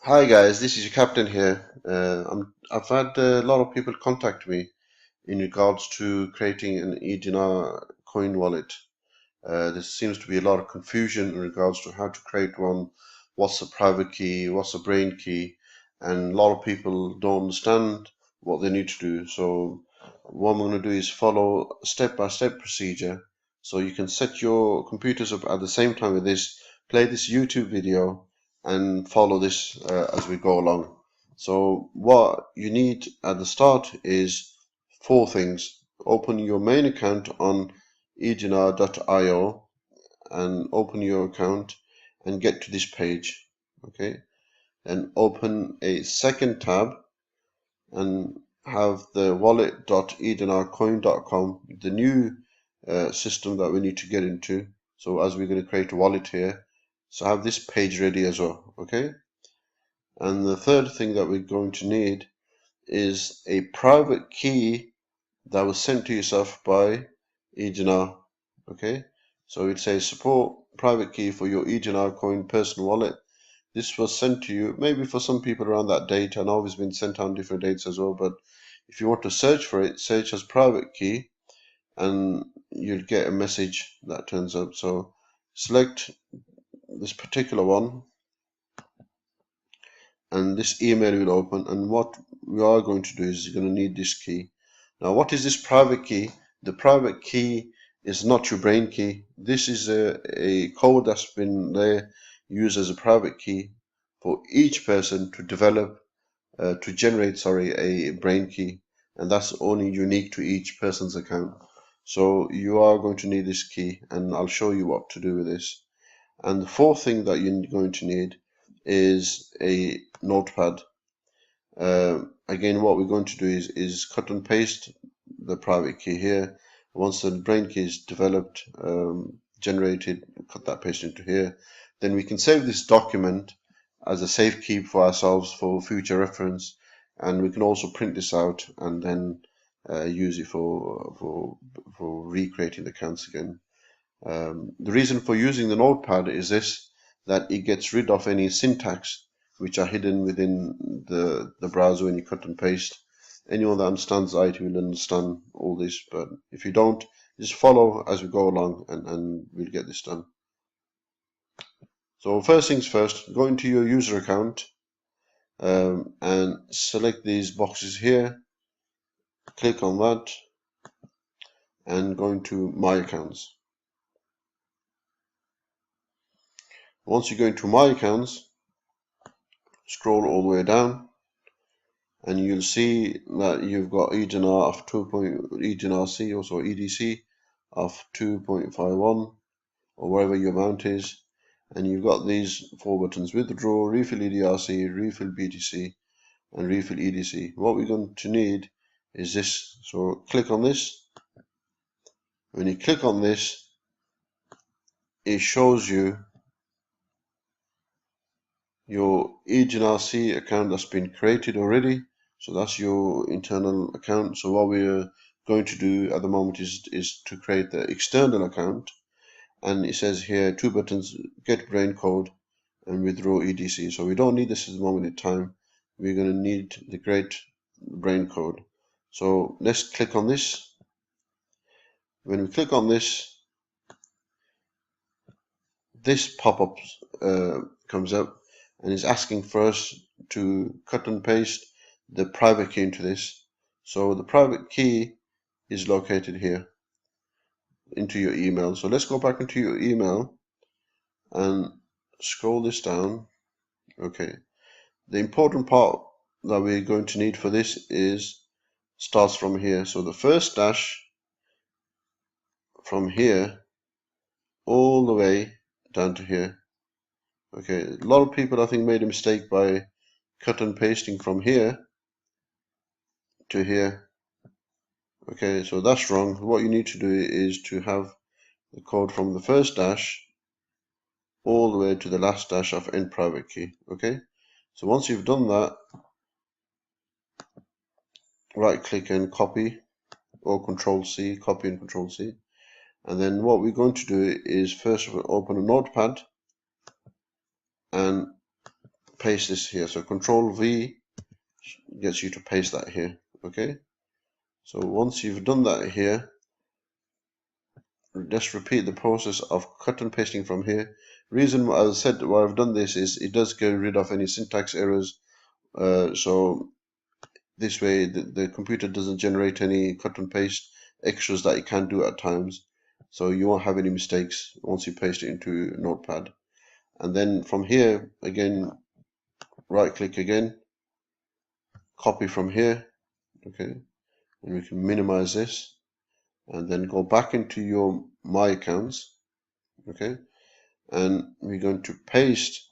Hi guys, this is your captain here. I've had a lot of people contact me in regards to creating an E-Dinar coin wallet. There seems to be a lot of confusion in regards to how to create one, what's a private key, what's a brain key, and a lot of people don't understand what they need to do. So what I'm going to do is follow a step-by-step procedure so you can set your computers up at the same time with this, play this YouTube video, and follow this as we go along. So what you need at the start is four things. Open your main account on edinar.io and open your account and get to this page. Okay, then open a second tab and have the wallet.edinarcoin.com, the new system that we need to get into. So as we're going to create a wallet here, so have this page ready as well. Okay, and the third thing that we're going to need is a private key that was sent to yourself by E-Dinar. Okay, so it says support private key for your E-Dinar coin personal wallet. This was sent to you maybe for some people around that date. I know it's been sent on different dates as well, but if you want to search for it, search as private key and you'll get a message that turns up. So select this particular one and this email will open, and what we are going to do is you're going to need this key. Now what is this private key? The private key is not your brain key. This is a code that's been there used as a private key for each person to develop to generate a brain key, and that's only unique to each person's account. So you are going to need this key, and I'll show you what to do with this. And the fourth thing that you're going to need is a notepad. Again, what we're going to do is cut and paste the private key here. Once the brain key is developed, generated, cut that paste into here. Then we can save this document as a safe keep for ourselves for future reference, and we can also print this out and then use it for recreating the accounts again. The reason for using the notepad is this, that it gets rid of any syntax which are hidden within the browser when you cut and paste. Anyone that understands IT will understand all this, but if you don't, just follow as we go along and we'll get this done. So first things first, go into your user account and select these boxes here, click on that and go into My Accounts. Once you go into My Accounts, scroll all the way down and you'll see that you've got E-Dinar of E-Dinar C, also EDC of 2.51 or whatever your amount is, and you've got these four buttons: withdraw, refill EDRC, refill BTC and refill EDC. What we're going to need is this, so click on this. When you click on this, it shows you your E-Dinar C account that's been created already. So that's your internal account. So what we're going to do at the moment is to create the external account, and it says here two buttons: get brain code and withdraw EDC. So we don't need this at the moment in time. We're going to need the great brain code. So let's click on this. When we click on this, this pop-up comes up and is asking for us to cut and paste the private key into this. So the private key is located here into your email. So let's go back into your email and scroll this down. Okay, the important part that we're going to need for this starts from here. So the first dash from here all the way down to here. Okay, a lot of people I think made a mistake by cut and pasting from here to here. Okay, so that's wrong. What you need to do is to have the code from the first dash all the way to the last dash of end private key. Okay, so once you've done that, right click and copy, or Control C, copy and Control C. And then what we're going to do is first open a notepad and paste this here. So Control V gets you to paste that here. Okay, so once you've done that here, just repeat the process of cut and pasting from here. Reason, as I said, why I've done this is it does get rid of any syntax errors, so this way the computer doesn't generate any cut and paste extras that it can do at times, so you won't have any mistakes once you paste it into Notepad. And then from here again, right click again, copy from here. Okay, and we can minimize this and then go back into your My Accounts. Okay, and we're going to paste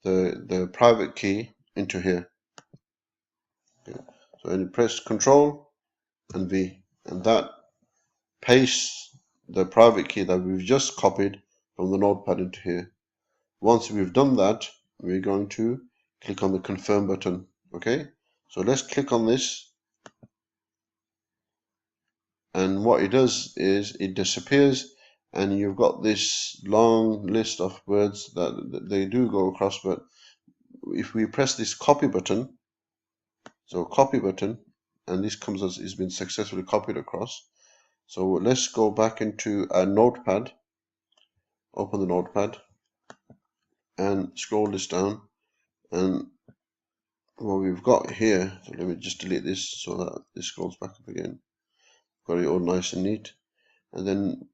the private key into here. Okay. So then press Control and V, and that pastes the private key that we've just copied from the Notepad into here. Once we've done that, we're going to click on the Confirm button. Okay, so let's click on this, and what it does is it disappears, and you've got this long list of words that they do go across. But if we press this copy button, so copy button, and this comes as it's been successfully copied across. So let's go back into a Notepad, open the Notepad and scroll this down, and what we've got here, so let me just delete this so that this scrolls back up again. Got it all nice and neat. And then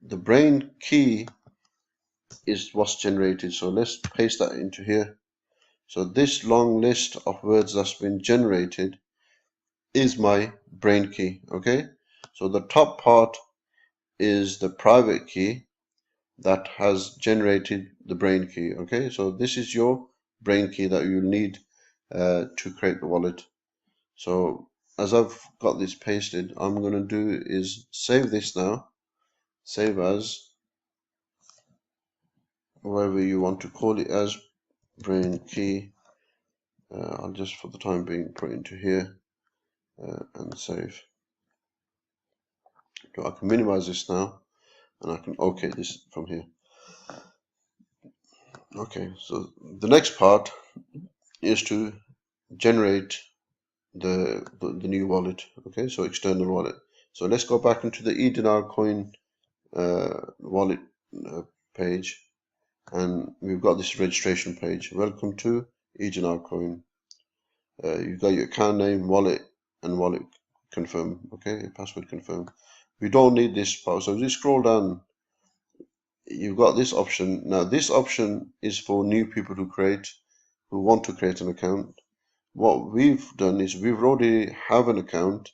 the brain key is what's generated, so let's paste that into here. So this long list of words that's been generated is my brain key. Okay, so the top part is the private key that has generated the brain key. Okay, so this is your brain key that you need to create the wallet. So as I've got this pasted, I'm going to do is save this now, save as, whatever you want to call it as, brain key. I'll just for the time being put it into here and save. So I can minimize this now and I can OK this from here. Okay, so the next part is to generate the new wallet. Okay, so external wallet. So let's go back into the E-Dinar coin wallet page, and we've got this registration page. Welcome to E-Dinar coin. You've got your account name, wallet, and wallet confirm. Okay, password confirm. We don't need this part, so just scroll down. You've got this option. Now this option is for new people who want to create an account. What we've done is we've already have an account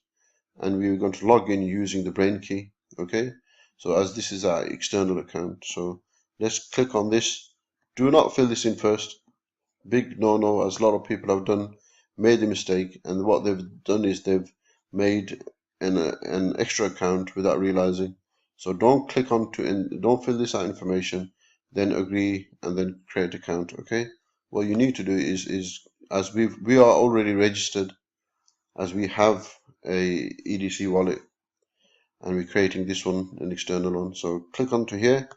and we're going to log in using the brain key. Okay, so as this is our external account, so let's click on this. Do not fill this in first. Big no, as a lot of people have done, made the mistake, and what they've done is they've made an extra account without realizing. So don't click on to and don't fill this out information, then agree and then create account. Okay, what you need to do is as we are already registered, as we have a EDC wallet, and we're creating this one, an external one. So click onto here.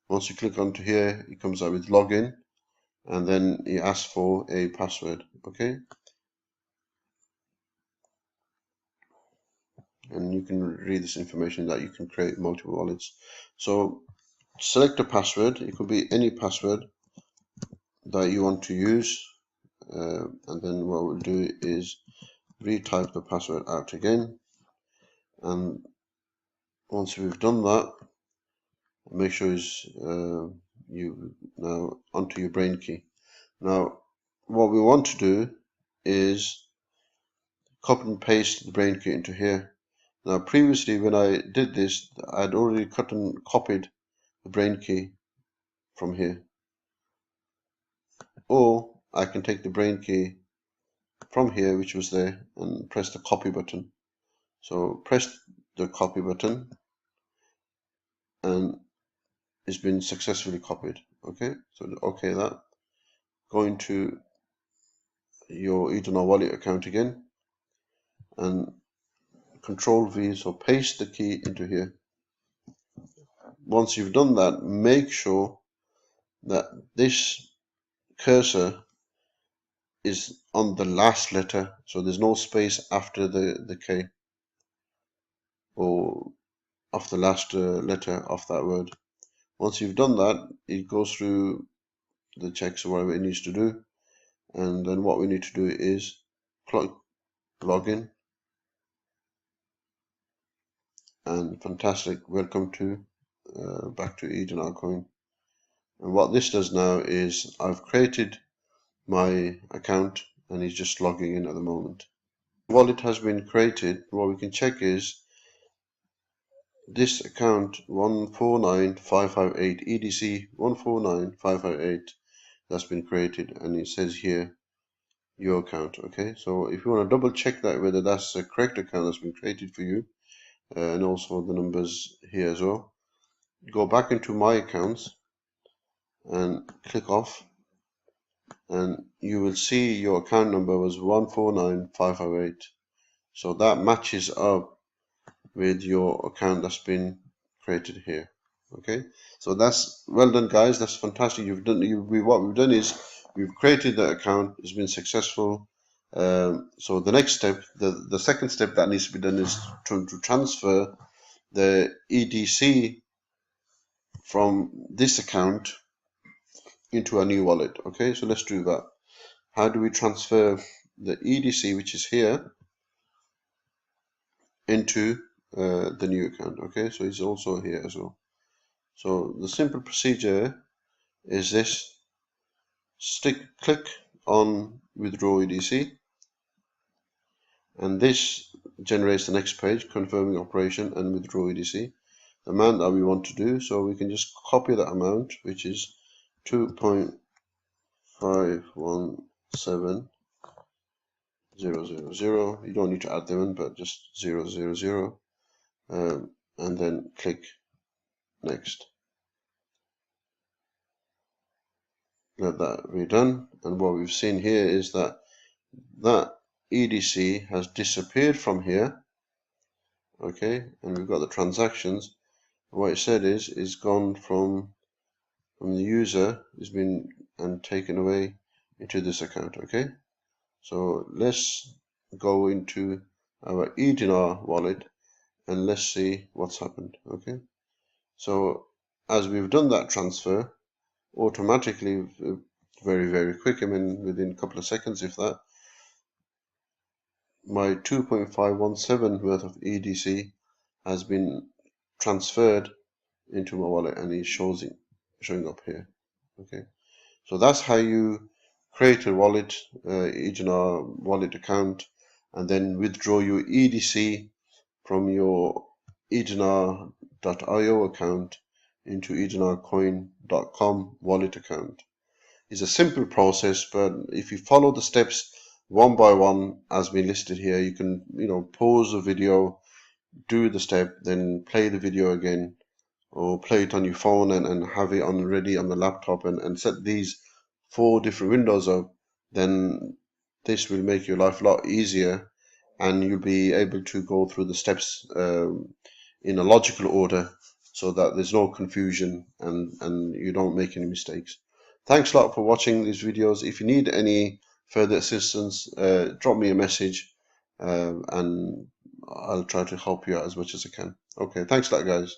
Once you click onto here, it comes out with login, and then it asks for a password. Okay, and you can read this information that you can create multiple wallets. So select a password. It could be any password that you want to use, and then what we'll do is retype the password out again, and once we've done that, make sure you now onto your brain key. Now what we want to do is copy and paste the brain key into here. Now previously when I did this, I'd already cut and copied the brain key from here, or I can take the brain key from here, which was there, and press the copy button. So press the copy button and it's been successfully copied. Okay, so okay that. Go into your E-Dinar Wallet account again and Control V, so paste the key into here. Once you've done that, make sure that this cursor is on the last letter, so there's no space after the K or after the last letter of that word. Once you've done that, it goes through the checks or whatever it needs to do, and then what we need to do is log in, and fantastic, welcome to back to E-Dinar Coin. And what this does now is I've created my account and he's just logging in at the moment. Wallet has been created. What we can check is this account 149558 EDC 149558, that's been created, and it says here your account. Okay, so if you want to double check that whether that's a correct account that's been created for you, and also the numbers here as well, go back into my accounts and click off, and you will see your account number was 149558. So that matches up with your account that's been created here. Okay, so that's well done, guys. That's fantastic. You've done. What we've done is we've created the account. It's been successful. So the next step, the second step that needs to be done is to transfer the EDC from this account into a new wallet. Okay, so let's do that. How do we transfer the EDC, which is here, into the new account? Okay, so it's also here as well. So the simple procedure is this: click on withdraw EDC, and this generates the next page confirming operation and withdraw EDC, the amount that we want to do. So we can just copy that amount, which is 2.517 000. You don't need to add them in, but just 000, and then click next. Let that be done, and what we've seen here is that EDC has disappeared from here. Okay, and we've got the transactions. What it said is gone from the user, has been and taken away into this account. Okay, so let's go into our E-Dinar wallet and let's see what's happened. Okay, so as we've done that transfer automatically, very quick, I mean within a couple of seconds if that, my 2.517 worth of EDC has been transferred into my wallet, and it's showing up here. Okay, so that's how you create a wallet, E-Dinar wallet account, and then withdraw your EDC from your E-Dinar.io account into edinarcoin.com wallet account. It's a simple process, but if you follow the steps one by one as been listed here, you can pause the video, do the step, then play the video again, or play it on your phone and have it on ready on the laptop, and set these 4 different windows up. Then this will make your life a lot easier, and you'll be able to go through the steps in a logical order, so that there's no confusion and you don't make any mistakes. Thanks a lot for watching these videos. If you need any further assistance, drop me a message, and I'll try to help you out as much as I can. Okay, thanks a lot, guys.